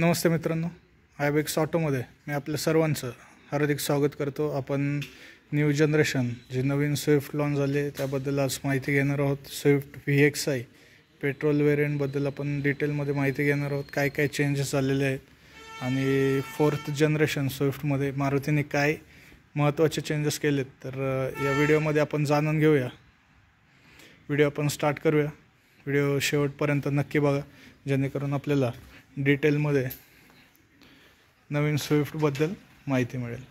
नमस्ते मित्रांनो, आयबेक्स ऑटोमध्ये मी आपल्या सर्वांचं हार्दिक स्वागत करतो. आपण न्यू जनरेशन जे नवीन स्विफ्ट लॉन्च झाले त्याबद्दल आज माहिती घेणार आहोत. स्विफ्ट VXI पेट्रोल वेरियंटबद्दल आपण डिटेलमध्ये माहिती घेणार आहोत. काय काय चेंजेस झालेले आहेत आणि 4th जनरेशन स्विफ्टमध्ये मारुतीने काय महत्त्वाचे चेंजेस केलेत तर या व्हिडिओमध्ये आपण जाणून घेऊया. व्हिडिओ आपण स्टार्ट करूया. व्हिडिओ शेवटपर्यंत नक्की बघा जेणेकरून आपल्याला डिटेलमध्ये नवीन स्विफ्टबद्दल माहिती मिळेल.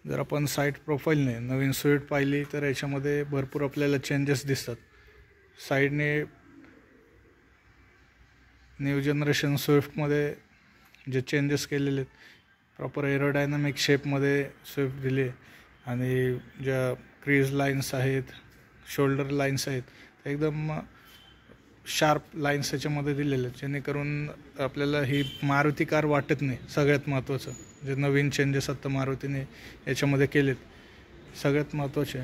जर आपण साईट प्रोफाईलने नवीन स्विफ्ट पाहिली तर याच्यामध्ये भरपूर आपल्याला चेंजेस दिसतात. साईडने न्यू जनरेशन स्विफ्टमध्ये जे चेंजेस केलेले आहेत, प्रॉपर एरोडायनामिक शेपमध्ये स्विफ्ट दिले आणि ज्या क्रीज लाईन्स आहेत, शोल्डर लाईन्स आहेत, ते एकदम शार्प लाईन्स याच्यामध्ये दिलेले आहेत जेणेकरून आपल्याला ही मारुती कार वाटत नाही. सगळ्यात महत्त्वाचं जे नवीन चेंजेस आता मारुतीने याच्यामध्ये केलेत सगळ्यात महत्त्वाचे.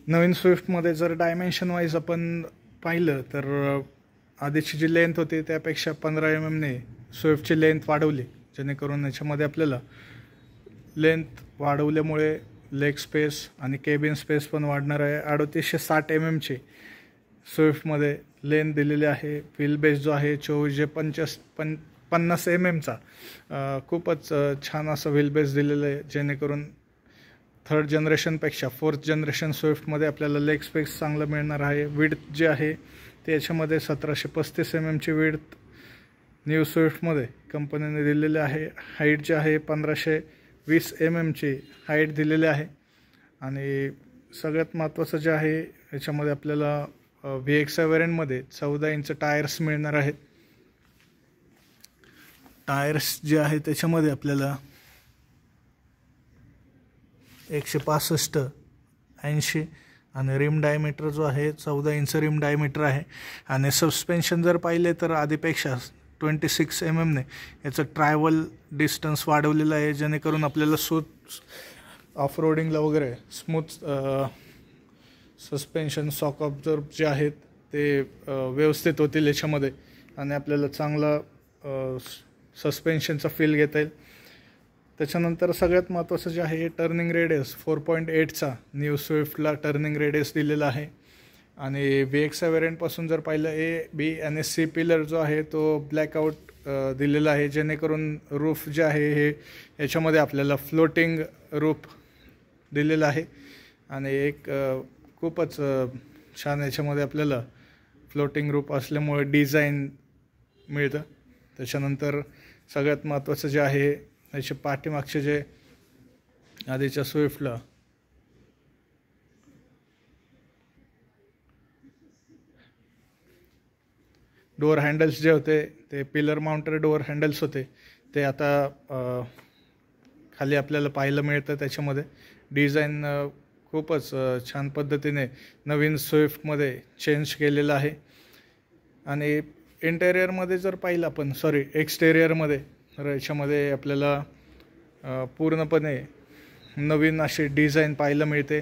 नवीन स्विफ्टमध्ये जर डायमेन्शन वाईज आपण पाहिलं तर आधीची जी लेंथ होती त्यापेक्षा 15 mm ने स्विफ्टची लेंथ वाढवली जेणेकरून याच्यामध्ये आपल्याला लेंथ वाढवल्यामुळे लेग स्पेस आणि केबिन स्पेस पण वाढणार आहे. 3860 mm ची स्विफ्टमध्ये लेंथ दिलेली आहे. व्हील बेस जो आहे 2450 mm चा खूपच छान असं व्हील बेस दिलेलं आहे जेणेकरून 3rd जनरेशनपेक्षा 4th जनरेशन स्विफ्टमध्ये आपल्याला लेग स्पेस चांगलं मिळणार आहे. विड्थ जे आहे ते याच्यामध्ये 1735 mm ची विड्थ न्यू स्विफ्टमध्ये कंपनीने दिलेली आहे. हाईट जे आहे 1520 mm ची हाईट दिलेली आहे आणि सगळ्यात महत्त्वाचं जे आहे याच्यामध्ये आपल्याला VXI वेरियंटमध्ये 14 इंच टायर्स मिळणार आहेत. टायर्स जे आहे त्याच्यामध्ये आपल्याला 165 80 आणि रिम डायमीटर जो आहे 14 इंच रिम डायमीटर आहे. आणि सस्पेन्शन जर पाहिले तर आधीपेक्षा 26 mm ने याचं ट्रॅव्हल डिस्टन्स वाढवलेलं आहे जेणेकरून आपल्याला ऑफ रोडिंगला वगैरे स्मूथ सस्पेन्शन शॉक ऑब्झर्व जे आहेत ते व्यवस्थित होतील याच्यामध्ये आणि आपल्याला चांगला सस्पेन्शनचा फील घेता येईल. त्याच्यानंतर सगळ्यात महत्त्वाचं जे आहे टर्निंग रेडियस 4.8चा न्यू स्विफ्टला टर्निंग रेडियस दिलेला आहे. आणि VXI वेरियंटपासून जर पाहिलं A, B आणि C पिलर जो आहे तो ब्लॅकआउट दिलेला आहे जेणेकरून रूफ जे आहे हे याच्यामध्ये आपल्याला फ्लोटिंग रूफ दिलेलं आहे आणि एक खूपच छान याच्यामध्ये आपल्याला फ्लोटिंग रूफ असल्यामुळे डिझाईन मिळतं. त्याच्यानंतर सगळ्यात महत्त्वाचं जे आहे याचे पाठीमागचे जे आधीच्या स्विफ्टला डोअर हँडल्स जे होते ते पिलर माउंटेड डोअर हँडल्स होते ते आता खाली आपल्याला पाहायला मिळतं. त्याच्यामध्ये डिझाईन खूपच छान पद्धतीने नवीन स्विफ्टमध्ये चेंज केलेलं आहे. आणि इंटेरियरमध्ये जर पाहिलं आपण एक्सटेरियरमध्ये तर याच्यामध्ये आपल्याला पूर्णपणे नवीन अशी डिझाईन पाहायला मिळते.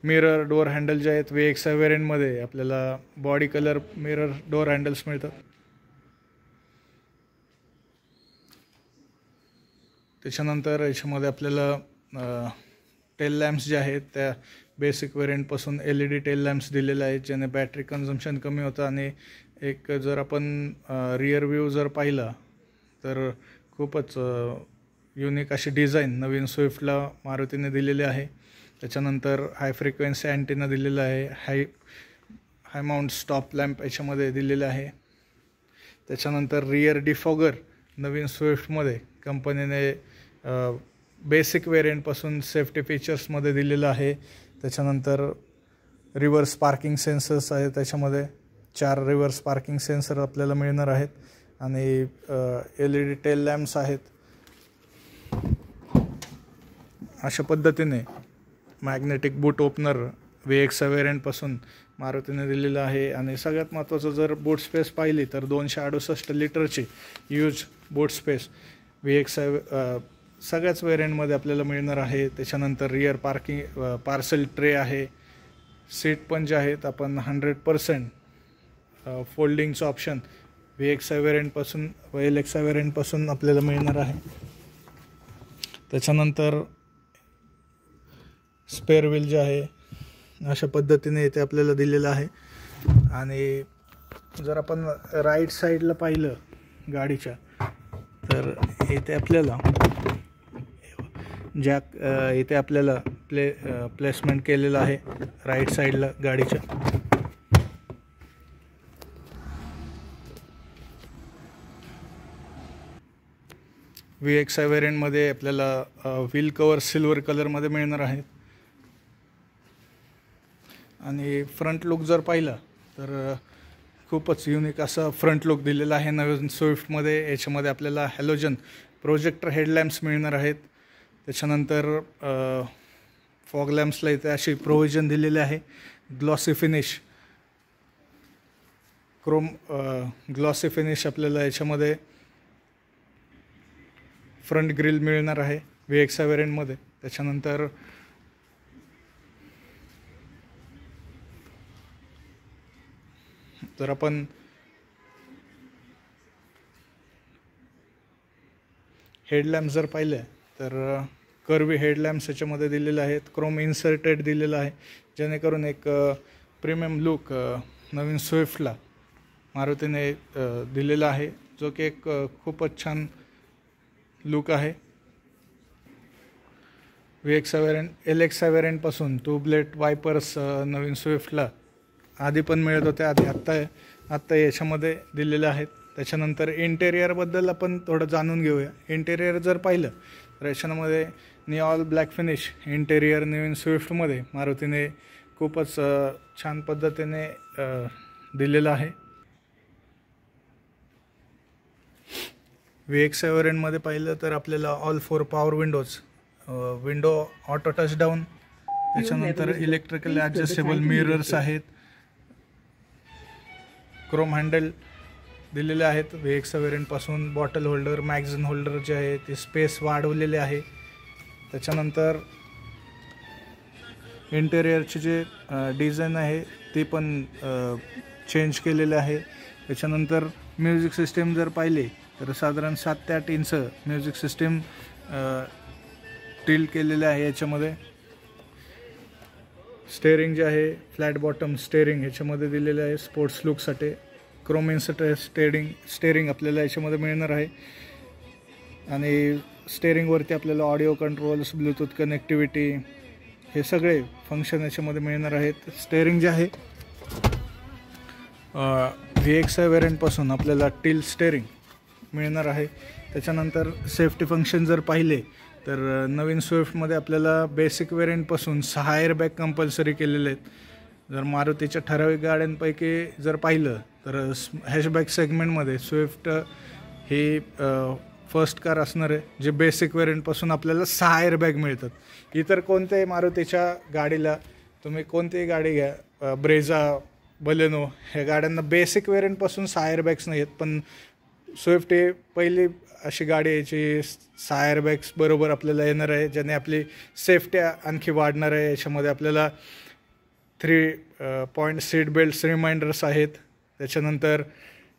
मिरर डोअर हँडल जे आहेत VXI वेरियंटमध्ये आपल्याला body colour mirror door handles मिळतात. त्याच्यानंतर याच्यामध्ये आपल्याला टेल लॅम्प्स जे आहेत त्या बेसिक वेरियंटपासून LED टेल लॅम्प्स दिलेले आहेत ज्याने बॅटरी कन्झम्पशन कमी होतं. आणि एक जर आपण रिअर व्ह्यू जर पाहिला तर खूपच युनिक अशी डिझाईन नवीन स्विफ्टला मारुतीने दिलेली आहे. त्याच्यानंतर हाय फ्रिक्वेन्सी अँटेना दिलेला आहे. हाय माउंट स्टॉप लॅम्प याच्यामध्ये दिलेले आहे. त्याच्यानंतर रिअर डिफॉगर नवीन स्विफ्टमध्ये कंपनीने बेसिक वेरियंटपासून सेफ्टी फीचर्समध्ये दिलेलं आहे. त्याच्यानंतर रिव्हर्स पार्किंग सेन्सर्स आहेत. त्याच्यामध्ये 4 रिव्हर्स पार्किंग सेन्सर आपल्याला मिळणार आहेत आणि LED टेल लॅम्प्स आहेत. अशा पद्धतीने मॅग्नेटिक बूट ओपनर VXI वेरियंटपासून मारुतीने दिलेलं आहे. आणि सगळ्यात महत्त्वाचं जर बूट स्पेस पाहिली तर 268 लिटरची यूज बूट स्पेस VXI सगळ्याच वेरियंटमध्ये आपल्याला मिळणार आहे. त्याच्यानंतर रिअर पार्सल ट्रे आहे. सीट पण जे आहेत आपण 100% फोल्डिंगचं ऑप्शन VXi व्हेरियंटपासून व LXi व्हेरियंटपासून आपल्याला मिळणार आहे. त्याच्यानंतर स्पेअर व्हील जे आहे अशा पद्धतीने इथे आपल्याला दिलेलं आहे. आणि जर आपण राईट साईडला पाहिलं गाडीच्या तर इथे आपल्याला इथे आपल्याला प्लेसमेंट केलेलं आहे राईट साईडला गाडीच्या. VXi व्हेरियंटमध्ये आपल्याला व्हील कवर सिल्वर कलरमध्ये मिळणार आहेत. आणि फ्रंट लुक जर पाहिला तर खूपच युनिक असा फ्रंट लुक दिलेला आहे नवीन स्विफ्टमध्ये. याच्यामध्ये आपल्याला हॅलोजन प्रोजेक्टर हेडलॅम्प्स मिळणार आहेत. त्याच्यानंतर फॉग लॅम्प्सला इथे अशी प्रोव्हिजन दिलेली आहे. Glossy finish Chrome glossy finish आपल्याला याच्यामध्ये फ्रंट ग्रिल मिळणार आहे VXi व्हेरियंटमध्ये. त्याच्यानंतर जर आपण हेडलॅम्प जर पाहिले तर कर्वी हेडलॅम्प्स याच्यामध्ये दिलेले आहेत. क्रोम इन्सर्टेड दिलेलं आहे जेणेकरून एक प्रीमियम लुक नवीन स्विफ्टला मारुतीने दिलेला आहे, जो की एक खूपच छान लुक आहे. VXi व्हेरियंट LXi व्हेरियंटपासून ट्यूबलेट वायपर्स नवीन स्विफ्टला आधी पण मिळत होते, आत्ता याच्यामध्ये दिलेले आहेत. त्याच्यानंतर इंटेरियरबद्दल आपण थोडं जाणून घेऊया. इंटेरियर जर पाहिलं तर याच्यामध्ये निऑल ब्लॅक फिनिश इंटेरियर नवीन स्विफ्टमध्ये मारुतीने खूपच छान पद्धतीने दिलेलं आहे. VXi व्हेरियंटमध्ये पाहिलं तर आपल्याला all 4 power window auto touchdown, त्याच्यानंतर इलेक्ट्रिकल ॲडजस्टेबल मिरर्स आहेत, क्रोम हँडल दिलेले आहेत. VXi व्हेरियंटपासून बॉटल होल्डर मॅगझिन होल्डर जे आहे ते स्पेस वाढवलेले आहे. त्याच्यानंतर इंटेरियरचे जे डिझाईन आहे ते पण चेंज केलेले आहे. त्याच्यानंतर म्युझिक सिस्टीम जर पाहिली तर साधारण 7 ते 8 इंच म्युझिक सिस्टीम टिल्ट केलेले आहे. याच्यामध्ये स्टेअरिंग जे आहे फ्लॅट बॉटम स्टेअरिंग ह्याच्यामध्ये दिलेले आहे स्पोर्ट्स लुकसाठी. क्रोम इन्सर्टेड स्टेअरिंग आपल्याला याच्यामध्ये मिळणार आहे. आणि स्टेअरिंगवरती आपल्याला ऑडिओ कंट्रोल्स, ब्लूटूथ कनेक्टिव्हिटी हे सगळे फंक्शन याच्यामध्ये मिळणार आहेत. स्टेअरिंग जे आहे VXi व्हेरियंटपासून आपल्याला टिल्ट स्टेअरिंग मिळणार आहे. त्याच्यानंतर सेफ्टी फंक्शन जर पाहिले तर नवीन स्विफ्टमध्ये आपल्याला बेसिक व्हेरियंटपासून 6 एअरबॅग कंपल्सरी केलेले आहेत. जर मारुतीच्या ठराविक गाड्यांपैकी जर पाहिलं तर हॅशबॅक सेगमेंटमध्ये स्विफ्ट ही फर्स्ट कार असणार आहे जे बेसिक व्हेरियंटपासून आपल्याला 6 एअरबॅग मिळतात. इतर कोणत्याही मारुतीच्या गाडीला तुम्ही कोणतीही गाडी घ्या, ब्रेझा, बलेनो, ह्या गाड्यांना बेसिक व्हेरियंटपासून 6 एअरबॅग्स नाही आहेत, पण स्विफ्ट ही पहिली अशी गाडी याची 6 एअरबॅग्स बरोबर आपल्याला येणार आहे, ज्याने आपली सेफ्टी आणखी वाढणार आहे. याच्यामध्ये आपल्याला 3 पॉईंट सीट बेल्ट्स रिमाइंडर्स आहेत. त्याच्यानंतर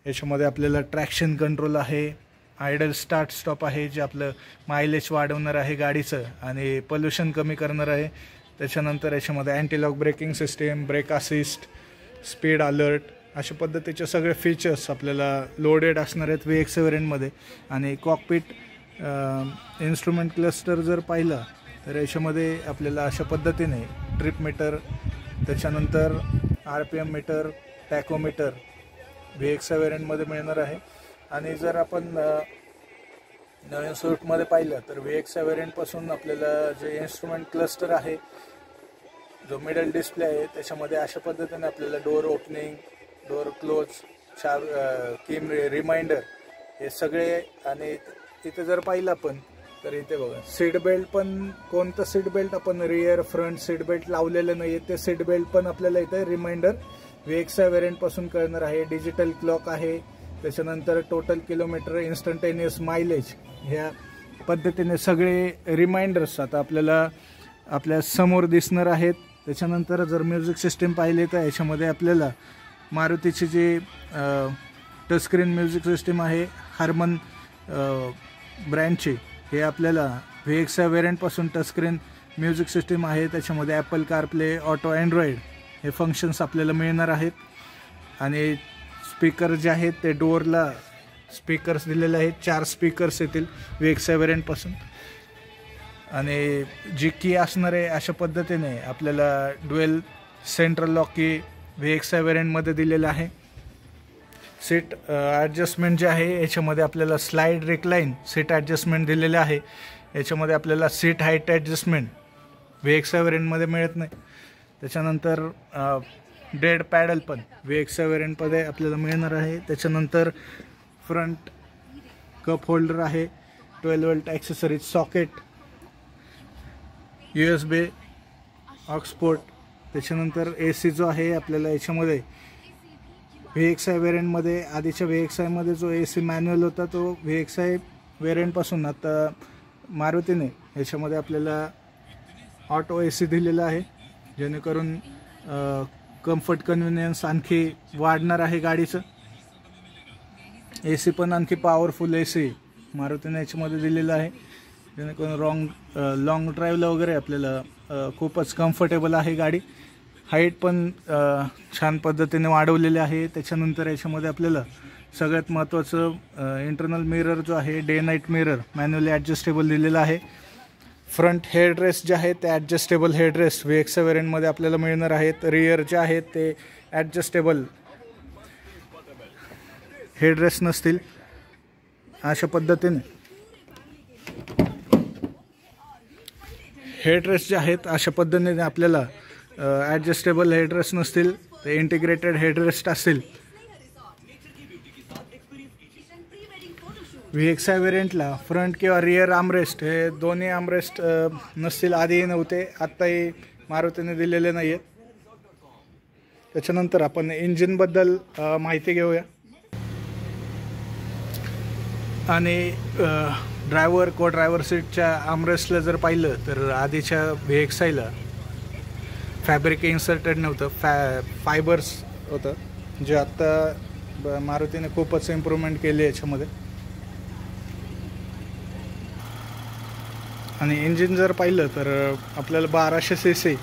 याच्यामध्ये आपल्याला ट्रॅक्शन कंट्रोल आहे, आयडल स्टार्ट स्टॉप आहे जे आपलं मायलेज वाढवणार आहे गाडीचं आणि पोल्युशन कमी करणार आहे. त्याच्यानंतर याच्यामध्ये anti lock braking system, brake assist, speed alert अशा पद्धतीचे सगळे फीचर्स आपल्याला लोडेड असणार आहेत VXi व्हेरियंटमध्ये. आणि कॉकपिट इन्स्ट्रुमेंट क्लस्टर जर पाहिलं तर याच्यामध्ये आपल्याला अशा पद्धतीने ट्रिप मीटर, त्याच्यानंतर RPM मीटर, टॅकोमीटर VXi व्हेरियंटमध्ये मिळणार आहे. आणि जर आपण नवीन स्विफ्टमध्ये पाहिलं तर VXi व्हेरियंटपासून आपल्याला जे इन्स्ट्रुमेंट क्लस्टर आहे, जो मिडल डिस्प्ले आहे, त्याच्यामध्ये अशा पद्धतीने आपल्याला डोअर ओपनिंग, डोअर क्लोज, की रिमाइंडर हे सगळे. आणि इथे जर पाहिलं आपण तर इथे बघा सीट बेल्ट पण, कोणतं सीट बेल्ट आपण रिअर फ्रंट सीट बेल्ट लावलेलं नाही आहे ते सीट बेल्ट पण आपल्याला इथे रिमाइंडर VXi व्हेरियंटपासून कळणार आहे. डिजिटल क्लॉक आहे. त्याच्यानंतर टोटल किलोमीटर, इन्स्टंटेनियस मायलेज, ह्या पद्धतीने सगळे रिमाइंडर्स आता आपल्याला आपल्या समोर दिसणार आहेत. त्याच्यानंतर जर म्युझिक सिस्टीम पाहिली तर याच्यामध्ये आपल्याला मारुतीची जी टचस्क्रीन म्युझिक सिस्टीम आहे हार्मन ब्रँडची, हे आपल्याला VXi वेरियंटपासून टचस्क्रीन म्युझिक सिस्टीम आहे. त्याच्यामध्ये ॲपल कारप्ले, ऑटो अँड्रॉईड हे फंक्शन्स आपल्याला मिळणार आहेत. आणि स्पीकर जे आहेत ते डोअरला स्पीकर्स दिलेले आहेत, 4 स्पीकर्स येतील VXi वेरियंटपासून. आणि जी की असणार आहे अशा पद्धतीने आपल्याला ड्युएल सेंट्रल लॉक की VXi वेरियंटमध्ये दिलेलं आहे. सीट ॲडजस्टमेंट जे आहे याच्यामध्ये आपल्याला स्लाईड रिक्लाईन सीट ॲडजस्टमेंट दिलेले आहे. याच्यामध्ये आपल्याला सीट हाईट ॲडजस्टमेंट VXi वेरियंटमध्ये मिळत नाही. त्याच्यानंतर डेड पॅडल पण VXi वेरियंटमध्ये आपल्याला मिळणार आहे. त्याच्यानंतर फ्रंट कप होल्डर आहे, 12 वोल्ट ॲक्सेसरीज सॉकेट, USB ऑक्सपोर्ट. त्याच्यानंतर AC जो आहे आपल्याला याच्यामध्ये VXi वेरियंटमध्ये, आधीच्या VXiमध्ये जो AC मॅन्युअल होता तो VXi वेरियंटपासून आता मारुतीने याच्यामध्ये आपल्याला ऑटो AC दिलेला आहे, जेणेकरून कम्फर्ट कन्व्हिनियन्स आणखी वाढणार आहे गाडीचं. AC पण आणखी पॉवरफुल AC मारुतीने याच्यामध्ये दिलेलं आहे, जेणेकरून लॉंग ड्राईव्हला वगैरे आपल्याला खूपच कम्फर्टेबल आहे गाडी. हाईट पण छान पद्धतीने वाढवलेले आहे. त्याच्यानंतर याच्यामध्ये आपल्याला सगळ्यात महत्त्वाचं इंटरनल मिरर जो आहे day night mirror manually adjustable दिलेला आहे. फ्रंट हेडरेस्ट जे आहे ते ॲडजस्टेबल हेडरेस्ट VXi वेरियंटमध्ये आपल्याला मिळणार आहेत. रिअर जे आहेत ते ॲडजस्टेबल हेडरेस्ट नसतील. अशा पद्धतीने हेडरेस्ट जे आहेत अशा पद्धतीने आपल्याला ॲडजस्टेबल हेडरेस्ट नसतील, ते इंटिग्रेटेड हेडरेस्ट असतील. VXi वेरियंटला फ्रंट किंवा रिअर आर्मरेस्ट हे दोन्ही आर्मरेस्ट नसतील, आधीही नव्हते, आत्ताही मारुतीने दिलेले नाही आहेत. त्याच्यानंतर आपण इंजिनबद्दल माहिती घेऊया. आणि ड्रायव्हर को ड्रायव्हर सीटच्या आर्मरेस्टला जर पाहिलं तर आधीच्या VXiला फॅब्रिक इन्सर्टेड नव्हतं, फायबर्स होतं, जे आत्ता मारुतीने खूपच इम्प्रूव्हमेंट केली याच्यामध्ये. आणि इंजिन जर पाहिलं तर आपल्याला 1200 cc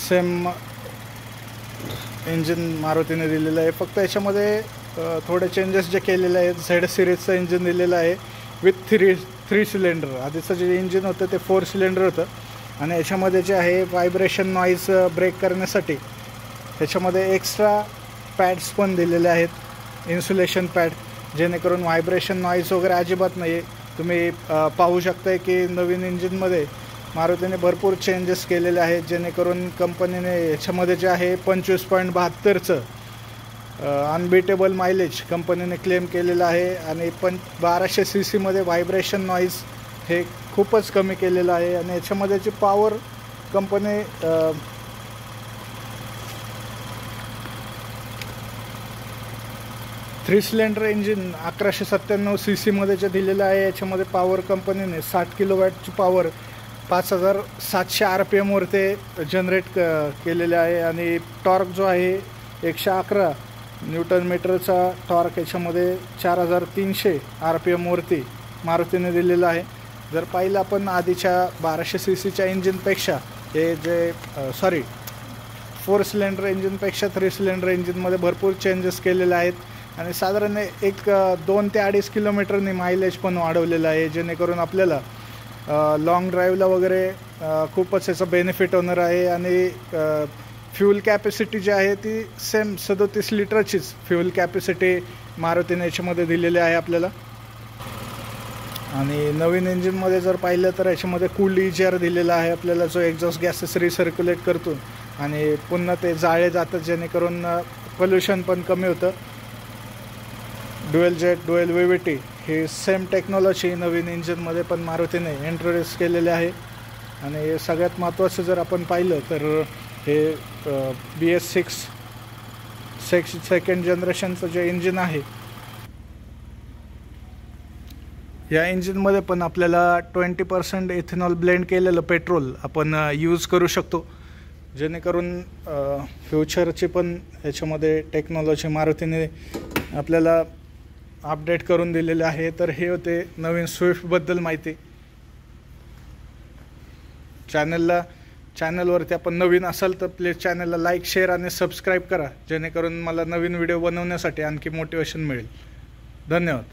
सेम इंजिन मारुतीने दिलेलं आहे. फक्त याच्यामध्ये थोडे चेंजेस जे केलेले आहेत, Z सिरीजचं इंजिन दिलेलं आहे विथ थ्री सिलेंडर. आधीचं जे इंजिन होतं ते 4 सिलेंडर होतं. आणि याच्यामध्ये जे आहे व्हायब्रेशन नॉईज ब्रेक करण्यासाठी त्याच्यामध्ये एक्स्ट्रा पॅड्स पण दिलेले आहेत, इन्सुलेशन पॅड, जेणेकरून व्हायब्रेशन नॉईज वगैरे अजिबात नाही. तुम्ही पाहू शकताय की नवीन इंजिनमध्ये मारुतीने भरपूर चेंजेस केलेले आहेत, जेणेकरून कंपनीने याच्यामध्ये जे आहे 25.72चं अनबीटेबल मायलेज कंपनीने क्लेम केलेलं आहे. आणि 1200 cc व्हायब्रेशन नॉईज हे खूपच कमी केलेलं आहे. आणि याच्यामध्ये जी power company 3 cylinder engine 1197 cc जे दिलेलं आहे, याच्यामध्ये पॉवर कंपनीने 60 किलोवॅटची पॉवर 5700 RPM ते जनरेट केलेले आहे. आणि टॉर्क जो आहे 111 न्यूटन मीटरचा टॉर्क याच्यामध्ये 4300 RPM मारुतीने दिलेला आहे. जर पाहिलं आपण आधीच्या 1200 cc इंजिनपेक्षा हे जे 4 सिलेंडर इंजिनपेक्षा 3 सिलेंडर इंजिनमध्ये भरपूर चेंजेस केलेले आहेत. आणि साधारण 2 ते 2.5 किलोमीटरने मायलेज पण वाढवलेलं आहे, जेणेकरून आपल्याला लॉंग ड्राईव्हला वगैरे खूपच याचा बेनिफिट होणार आहे. आणि फ्यूल कॅपॅसिटी जी आहे ती सेम 37 लिटरचीच फ्यूल कॅपॅसिटी मारुतीने याच्यामध्ये दिलेली आहे आपल्याला. आणि नवीन इंजिनमध्ये जर पाहिलं तर याच्यामध्ये कूल्ड EGR दिलेला आहे आपल्याला, जो एक्झॉस्ट गॅसेस रिसर्क्युलेट करतो आणि पुन्हा ते जाळे जातात, जेणेकरून पोल्युशन पण कमी होतं. ड्युएल जेट, ड्युएल VVT हे सेम टेक्नॉलॉजी नवीन इंजिनमध्ये पण मारुतीने इंट्रोड्यूस केलेले आहे. आणि सगळ्यात महत्त्वाचं जर आपण पाहिलं तर हे BS6 सेकंड जनरेशनचं जे इंजिन आहे, या इंजिनमध्ये पण आपल्याला 20% इथेनॉल ब्लेंड केलेलं पेट्रोल आपण यूज करू शकतो, जेणेकरून फ्युचरची पण याच्यामध्ये टेक्नॉलॉजी मारुतीने आपल्याला अपडेट करून दिलेले आहे. तर हे होते नवीन स्विफ्टबद्दल माहिती. चॅनलवरती आपण नवीन असाल तर प्लीज चॅनलला लाईक, शेअर आणि सबस्क्राईब करा, जेणेकरून मला नवीन व्हिडिओ बनवण्यासाठी आणखी मोटिवेशन मिळेल. धन्यवाद.